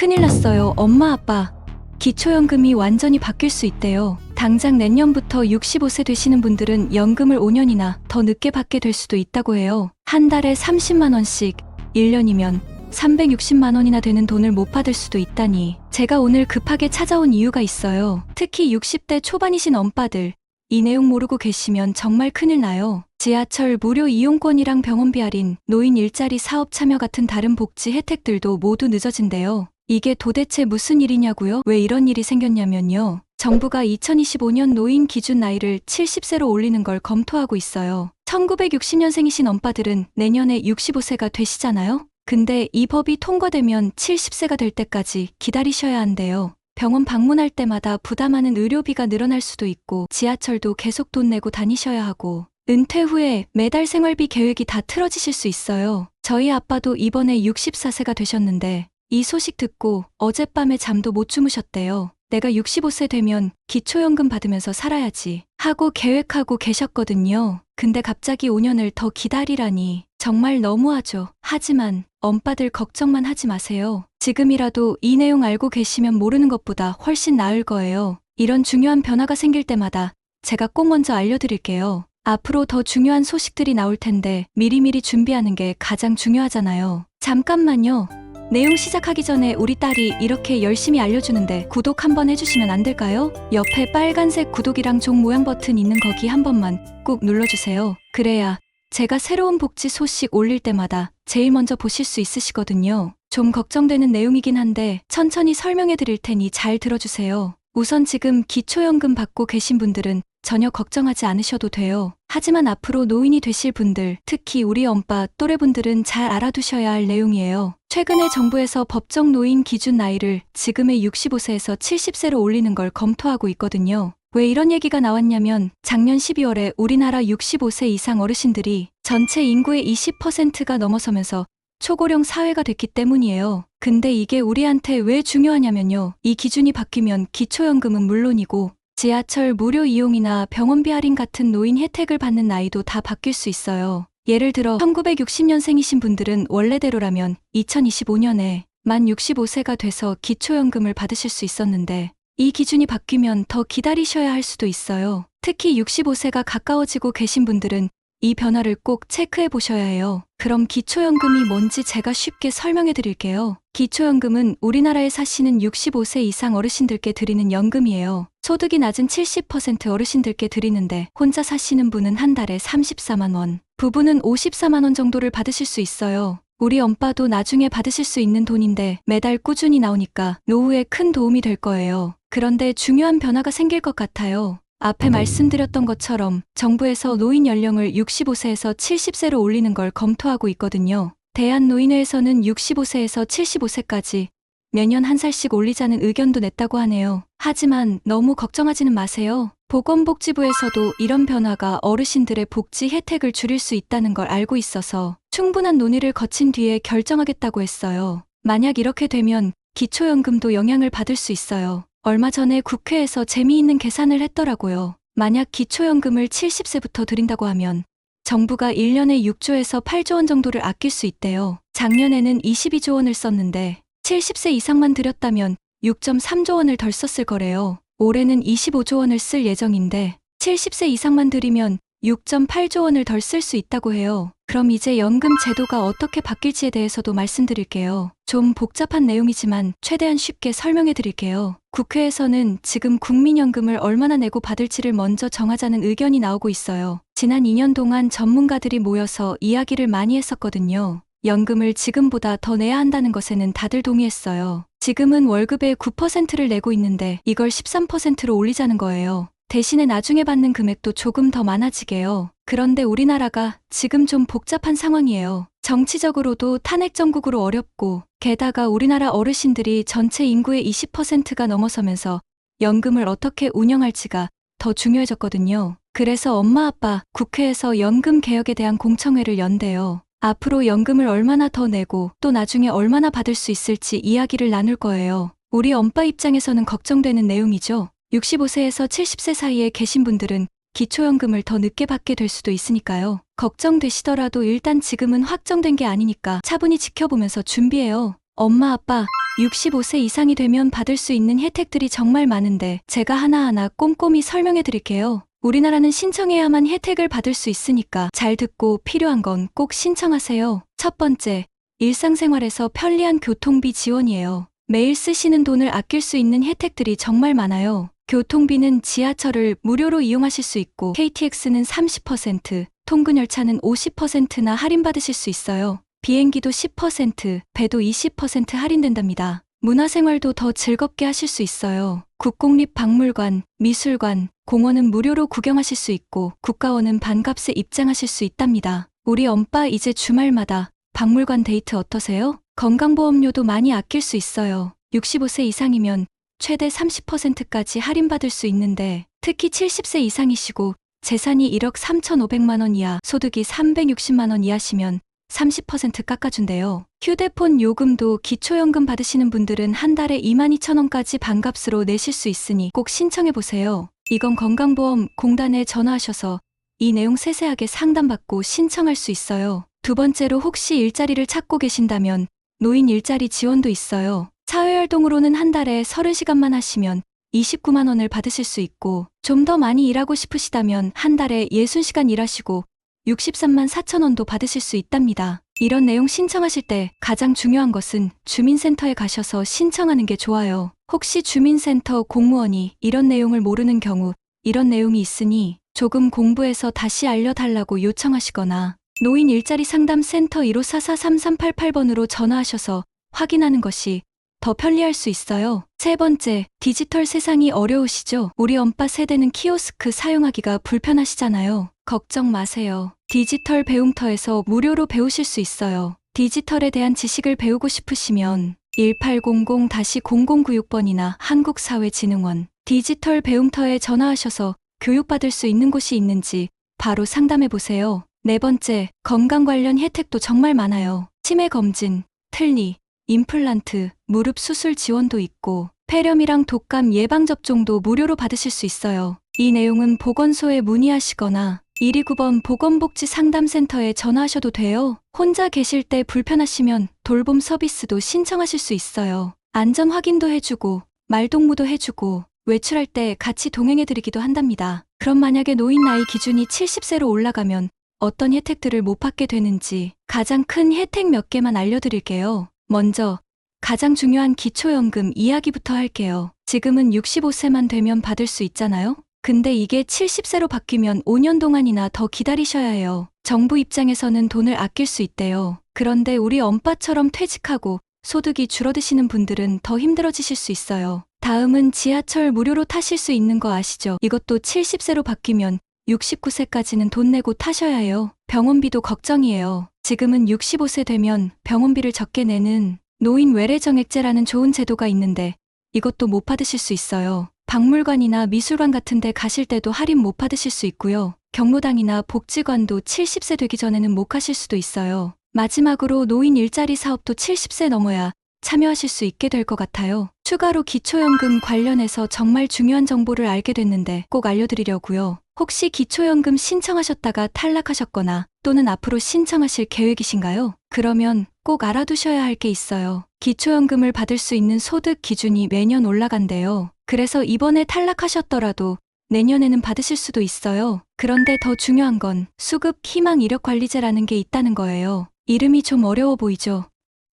큰일 났어요. 엄마 아빠 기초연금이 완전히 바뀔 수 있대요. 당장 내년부터 65세 되시는 분들은 연금을 5년이나 더 늦게 받게 될 수도 있다고 해요. 한 달에 30만 원씩 1년이면 360만 원이나 되는 돈을 못 받을 수도 있다니. 제가 오늘 급하게 찾아온 이유가 있어요. 특히 60대 초반이신 엄빠들, 이 내용 모르고 계시면 정말 큰일 나요. 지하철 무료 이용권이랑 병원비 할인, 노인 일자리 사업 참여 같은 다른 복지 혜택들도 모두 늦어진대요. 이게 도대체 무슨 일이냐고요? 왜 이런 일이 생겼냐면요. 정부가 2025년 노인 기준 나이를 70세로 올리는 걸 검토하고 있어요. 1960년생이신 엄빠들은 내년에 65세가 되시잖아요? 근데 이 법이 통과되면 70세가 될 때까지 기다리셔야 한대요. 병원 방문할 때마다 부담하는 의료비가 늘어날 수도 있고 지하철도 계속 돈 내고 다니셔야 하고 은퇴 후에 매달 생활비 계획이 다 틀어지실 수 있어요. 저희 아빠도 이번에 64세가 되셨는데 이 소식 듣고 어젯밤에 잠도 못 주무셨대요. 내가 65세 되면 기초연금 받으면서 살아야지 하고 계획하고 계셨거든요. 근데 갑자기 5년을 더 기다리라니 정말 너무하죠. 하지만 엄빠들 걱정만 하지 마세요. 지금이라도 이 내용 알고 계시면 모르는 것보다 훨씬 나을 거예요. 이런 중요한 변화가 생길 때마다 제가 꼭 먼저 알려드릴게요. 앞으로 더 중요한 소식들이 나올 텐데 미리미리 준비하는 게 가장 중요하잖아요. 잠깐만요. 내용 시작하기 전에 우리 딸이 이렇게 열심히 알려주는데 구독 한번 해주시면 안 될까요? 옆에 빨간색 구독이랑 종 모양 버튼 있는 거기 한 번만 꼭 눌러주세요. 그래야 제가 새로운 복지 소식 올릴 때마다 제일 먼저 보실 수 있으시거든요. 좀 걱정되는 내용이긴 한데 천천히 설명해 드릴 테니 잘 들어주세요. 우선 지금 기초연금 받고 계신 분들은 전혀 걱정하지 않으셔도 돼요. 하지만 앞으로 노인이 되실 분들, 특히 우리 엄빠 또래분들은 잘 알아두셔야 할 내용이에요. 최근에 정부에서 법정 노인 기준 나이를 지금의 65세에서 70세로 올리는 걸 검토하고 있거든요. 왜 이런 얘기가 나왔냐면 작년 12월에 우리나라 65세 이상 어르신들이 전체 인구의 20%가 넘어서면서 초고령 사회가 됐기 때문이에요. 근데 이게 우리한테 왜 중요하냐면요. 이 기준이 바뀌면 기초연금은 물론이고 지하철 무료 이용이나 병원비 할인 같은 노인 혜택을 받는 나이도 다 바뀔 수 있어요. 예를 들어 1960년생이신 분들은 원래대로라면 2025년에 만 65세가 돼서 기초연금을 받으실 수 있었는데 이 기준이 바뀌면 더 기다리셔야 할 수도 있어요. 특히 65세가 가까워지고 계신 분들은 이 변화를 꼭 체크해 보셔야 해요. 그럼 기초연금이 뭔지 제가 쉽게 설명해 드릴게요. 기초연금은 우리나라에 사시는 65세 이상 어르신들께 드리는 연금이에요. 소득이 낮은 70% 어르신들께 드리는데 혼자 사시는 분은 한 달에 34만 원, 부부는 54만 원 정도를 받으실 수 있어요. 우리 엄빠도 나중에 받으실 수 있는 돈인데 매달 꾸준히 나오니까 노후에 큰 도움이 될 거예요. 그런데 중요한 변화가 생길 것 같아요. 앞에 말씀드렸던 것처럼 정부에서 노인 연령을 65세에서 70세로 올리는 걸 검토하고 있거든요. 대한노인회에서는 65세에서 75세까지 매년 한 살씩 올리자는 의견도 냈다고 하네요. 하지만 너무 걱정하지는 마세요. 보건복지부에서도 이런 변화가 어르신들의 복지 혜택을 줄일 수 있다는 걸 알고 있어서 충분한 논의를 거친 뒤에 결정하겠다고 했어요. 만약 이렇게 되면 기초연금도 영향을 받을 수 있어요. 얼마 전에 국회에서 재미있는 계산을 했더라고요. 만약 기초연금을 70세부터 드린다고 하면 정부가 1년에 6조에서 8조 원 정도를 아낄 수 있대요. 작년에는 22조 원을 썼는데 70세 이상만 드렸다면 6.3조 원을 덜 썼을 거래요. 올해는 25조 원을 쓸 예정인데 70세 이상만 드리면 6.8조 원을 덜 쓸 수 있다고 해요. 그럼 이제 연금 제도가 어떻게 바뀔지에 대해서도 말씀드릴게요. 좀 복잡한 내용이지만 최대한 쉽게 설명해 드릴게요. 국회에서는 지금 국민연금을 얼마나 내고 받을지를 먼저 정하자는 의견이 나오고 있어요. 지난 2년 동안 전문가들이 모여서 이야기를 많이 했었거든요. 연금을 지금보다 더 내야 한다는 것에는 다들 동의했어요. 지금은 월급의 9%를 내고 있는데 이걸 13%로 올리자는 거예요. 대신에 나중에 받는 금액도 조금 더 많아지게요. 그런데 우리나라가 지금 좀 복잡한 상황이에요. 정치적으로도 탄핵 정국으로 어렵고 게다가 우리나라 어르신들이 전체 인구의 20%가 넘어서면서 연금을 어떻게 운영할지가 더 중요해졌거든요. 그래서 엄마 아빠 국회에서 연금 개혁에 대한 공청회를 연대요. 앞으로 연금을 얼마나 더 내고 또 나중에 얼마나 받을 수 있을지 이야기를 나눌 거예요. 우리 엄빠 입장에서는 걱정되는 내용이죠. 65세에서 70세 사이에 계신 분들은 기초연금을 더 늦게 받게 될 수도 있으니까요. 걱정되시더라도 일단 지금은 확정된 게 아니니까 차분히 지켜보면서 준비해요. 엄마 아빠 65세 이상이 되면 받을 수 있는 혜택들이 정말 많은데 제가 하나하나 꼼꼼히 설명해 드릴게요. 우리나라는 신청해야만 혜택을 받을 수 있으니까 잘 듣고 필요한 건 꼭 신청하세요. 첫 번째, 일상생활에서 편리한 교통비 지원이에요. 매일 쓰시는 돈을 아낄 수 있는 혜택들이 정말 많아요. 교통비는 지하철을 무료로 이용하실 수 있고 KTX는 30%, 통근열차는 50%나 할인받으실 수 있어요. 비행기도 10%, 배도 20% 할인된답니다. 문화생활도 더 즐겁게 하실 수 있어요. 국공립박물관, 미술관, 공원은 무료로 구경하실 수 있고 국가원은 반값에 입장하실 수 있답니다. 우리 엄빠 이제 주말마다 박물관 데이트 어떠세요? 건강보험료도 많이 아낄 수 있어요. 65세 이상이면 최대 30%까지 할인받을 수 있는데 특히 70세 이상이시고 재산이 1억 3,500만 원 이하, 소득이 360만 원 이하시면 30% 깎아준대요. 휴대폰 요금도 기초연금 받으시는 분들은 한 달에 22,000원까지 반값으로 내실 수 있으니 꼭 신청해보세요. 이건 건강보험공단에 전화하셔서 이 내용 세세하게 상담받고 신청할 수 있어요. 두 번째로 혹시 일자리를 찾고 계신다면 노인 일자리 지원도 있어요. 사회활동으로는 한 달에 30시간만 하시면 29만 원을 받으실 수 있고 좀 더 많이 일하고 싶으시다면 한 달에 60시간 일하시고 63만 4천 원도 받으실 수 있답니다. 이런 내용 신청하실 때 가장 중요한 것은 주민센터에 가셔서 신청하는 게 좋아요. 혹시 주민센터 공무원이 이런 내용을 모르는 경우 이런 내용이 있으니 조금 공부해서 다시 알려달라고 요청하시거나 노인 일자리 상담센터 1544-3388번으로 전화하셔서 확인하는 것이 더 편리할 수 있어요. 세 번째, 디지털 세상이 어려우시죠? 우리 엄빠 세대는 키오스크 사용하기가 불편하시잖아요. 걱정 마세요. 디지털 배움터에서 무료로 배우실 수 있어요. 디지털에 대한 지식을 배우고 싶으시면 1800-0096번이나 한국사회진흥원 디지털 배움터에 전화하셔서 교육받을 수 있는 곳이 있는지 바로 상담해보세요. 네 번째, 건강 관련 혜택도 정말 많아요. 치매 검진, 틀니, 임플란트, 무릎 수술 지원도 있고 폐렴이랑 독감 예방접종도 무료로 받으실 수 있어요. 이 내용은 보건소에 문의하시거나 129번 보건복지상담센터에 전화하셔도 돼요. 혼자 계실 때 불편하시면 돌봄 서비스도 신청하실 수 있어요. 안전 확인도 해주고 말동무도 해주고 외출할 때 같이 동행해드리기도 한답니다. 그럼 만약에 노인 나이 기준이 70세로 올라가면 어떤 혜택들을 못 받게 되는지 가장 큰 혜택 몇 개만 알려드릴게요. 먼저 가장 중요한 기초연금 이야기부터 할게요. 지금은 65세만 되면 받을 수 있잖아요? 근데 이게 70세로 바뀌면 5년 동안이나 더 기다리셔야 해요. 정부 입장에서는 돈을 아낄 수 있대요. 그런데 우리 엄빠처럼 퇴직하고 소득이 줄어드시는 분들은 더 힘들어지실 수 있어요. 다음은 지하철 무료로 타실 수 있는 거 아시죠? 이것도 70세로 바뀌면 69세까지는 돈 내고 타셔야 해요. 병원비도 걱정이에요. 지금은 65세 되면 병원비를 적게 내는 노인 외래정액제라는 좋은 제도가 있는데 이것도 못 받으실 수 있어요. 박물관이나 미술관 같은 데 가실 때도 할인 못 받으실 수 있고요. 경로당이나 복지관도 70세 되기 전에는 못 가실 수도 있어요. 마지막으로 노인 일자리 사업도 70세 넘어야 참여하실 수 있게 될 것 같아요. 추가로 기초연금 관련해서 정말 중요한 정보를 알게 됐는데 꼭 알려드리려고요. 혹시 기초연금 신청하셨다가 탈락하셨거나 또는 앞으로 신청하실 계획이신가요? 그러면 꼭 알아두셔야 할 게 있어요. 기초연금을 받을 수 있는 소득 기준이 매년 올라간대요. 그래서 이번에 탈락하셨더라도 내년에는 받으실 수도 있어요. 그런데 더 중요한 건 수급 희망 이력관리제라는 게 있다는 거예요. 이름이 좀 어려워 보이죠?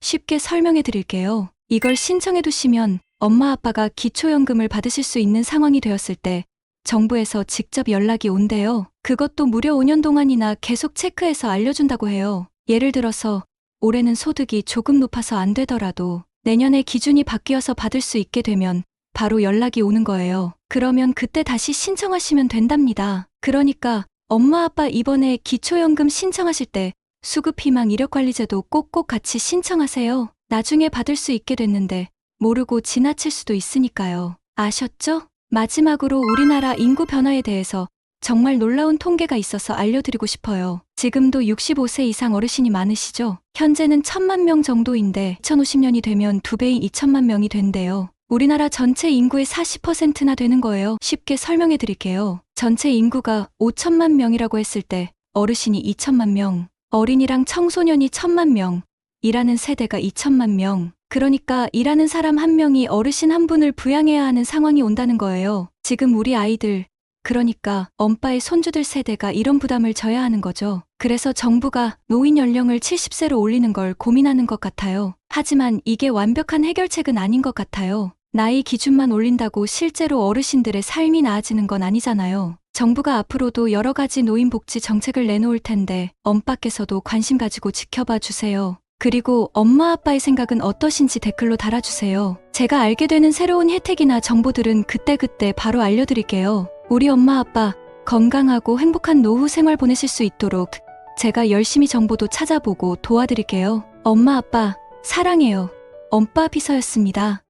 쉽게 설명해 드릴게요. 이걸 신청해 두시면 엄마 아빠가 기초연금을 받으실 수 있는 상황이 되었을 때 정부에서 직접 연락이 온대요. 그것도 무려 5년 동안이나 계속 체크해서 알려준다고 해요. 예를 들어서 올해는 소득이 조금 높아서 안 되더라도 내년에 기준이 바뀌어서 받을 수 있게 되면 바로 연락이 오는 거예요. 그러면 그때 다시 신청하시면 된답니다. 그러니까 엄마 아빠 이번에 기초연금 신청하실 때 수급희망 이력관리제도 꼭꼭 같이 신청하세요. 나중에 받을 수 있게 됐는데 모르고 지나칠 수도 있으니까요. 아셨죠? 마지막으로 우리나라 인구 변화에 대해서 정말 놀라운 통계가 있어서 알려드리고 싶어요. 지금도 65세 이상 어르신이 많으시죠? 현재는 1,000만 명 정도인데 2050년이 되면 2배인 2천만 명이 된대요. 우리나라 전체 인구의 40%나 되는 거예요. 쉽게 설명해 드릴게요. 전체 인구가 5천만 명이라고 했을 때 어르신이 2천만 명, 어린이랑 청소년이 1,000만 명, 일하는 세대가 2천만 명, 그러니까 일하는 사람 한 명이 어르신 한 분을 부양해야 하는 상황이 온다는 거예요. 지금 우리 아이들, 그러니까 엄빠의 손주들 세대가 이런 부담을 져야 하는 거죠. 그래서 정부가 노인 연령을 70세로 올리는 걸 고민하는 것 같아요. 하지만 이게 완벽한 해결책은 아닌 것 같아요. 나이 기준만 올린다고 실제로 어르신들의 삶이 나아지는 건 아니잖아요. 정부가 앞으로도 여러 가지 노인복지 정책을 내놓을 텐데 엄빠께서도 관심 가지고 지켜봐 주세요. 그리고 엄마 아빠의 생각은 어떠신지 댓글로 달아주세요. 제가 알게 되는 새로운 혜택이나 정보들은 그때그때 바로 알려드릴게요. 우리 엄마 아빠 건강하고 행복한 노후 생활 보내실 수 있도록 제가 열심히 정보도 찾아보고 도와드릴게요. 엄마 아빠 사랑해요. 엄빠 비서였습니다.